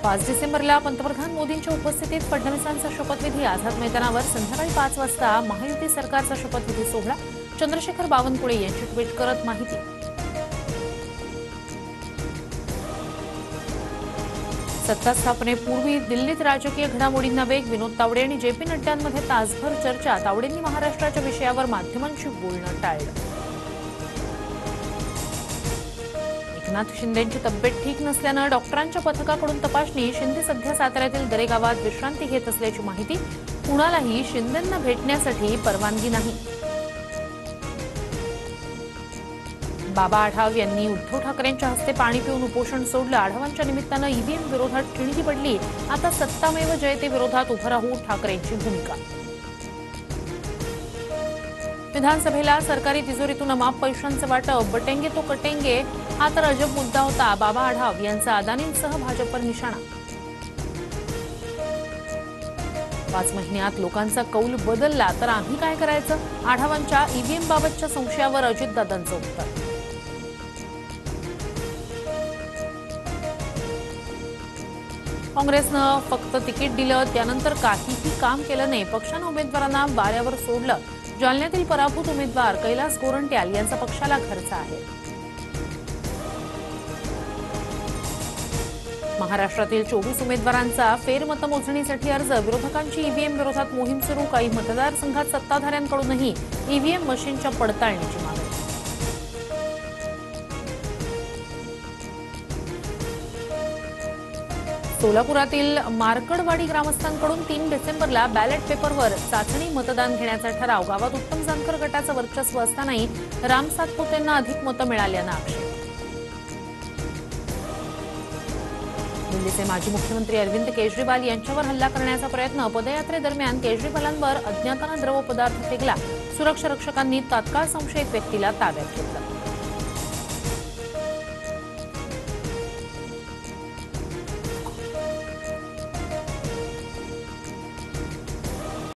5 डिसेंबरला पंतप्रधान मोदींच्या उपस्थितीत फडणवीसांचा शपथविधी आझाद मैदानावर संध्याकाळी 5 वाजता महायुती सरकारचा शपथविधी सोहळा चंद्रशेखर बावनकुळे यांची ट्विट करत माहिती। सत्ता स्थापनेपूर्वी दिल्लीत राजकीय घडामोडींना वेग विनोद तावडे आणि जेपी नड्डांमध्ये तासभर चर्चा तावडेंनी महाराष्ट्राच्या विषयावर माध्यमांशी बोलणं टाळलं। एकनाथ शिंदेंची तब्येत ठीक नसल्यानं डॉक्टरांच्या पथकाकडून तपासणी शिंदे सध्या साताऱ्यातील दरेगावात विश्रांती घेत असल्याची माहिती। कुणालाही शिंदेंना भेटण्यासाठी परवानगी नाही। बाबा आढाव यांनी उद्धव ठाकरेंच्या हस्ते पाणी पिऊन उपोषण सोडलं। आढावांच्या निमित्तानं ईव्हीएम विरोधात ठिणगी पडली। आता सत्तामेव जयते विरोधात उभं राहू ठाकरेंची भूमिका। विधानसभेला सरकारी तिजोरीतून अमाप पैशांचं वाटप बटेंगे तो कटेंगे हा तर अजब मुद्दा होता। बाबा आढाव यांचा अदानींसह भाजपवर निशाणा। 5 महिन्यात लोकांचा कौल बदलला तर आम्ही काय करायचं? आढावांच्या ईव्हीएम बाबतच्या संशयावर अजितदादांचं उत्तर। काँग्रेसनं फक्त तिकीट दिलं त्यानंतर काहीही काम केलं नाही। पक्षानं उमेदवारांना वाऱ्यावर सोडलं। जालन्यातील पराभूत उमेदवार कैलास गोरंट्याल यांचा पक्षाला खर्च आहे। महाराष्ट्रातील 24 उमेदवारांचा फेरमतमोजणीसाठी अर्ज। विरोधकांची ईव्हीएम विरोधात मोहीम सुरू। काही मतदारसंघात सत्ताधाऱ्यांकडूनही ईव्हीएम मशीनच्या पडताळणीची मागणी। सोलापुरातील मार्कडवाडी ग्रामस्थांकडून 3 डिसेंबरला बॅलेट पेपरवर चाचणी मतदान घेण्याचा ठराव। गावात उत्तम जानकर गटाचं वर्चस्व असतानाही राम सातपुतेंना अधिक मतं मिळाल्यानं आक्षेप। दिल्लीचे माजी मुख्यमंत्री अरविंद केजरीवाल यांच्यावर हल्ला करण्याचा प्रयत्न। पदयात्रेदरम्यान केजरीवालांवर अज्ञातानं द्रव पदार्थ फेकला। सुरक्षा रक्षकांनी तात्काळ संशयित व्यक्तीला ताब्यात घेतलं।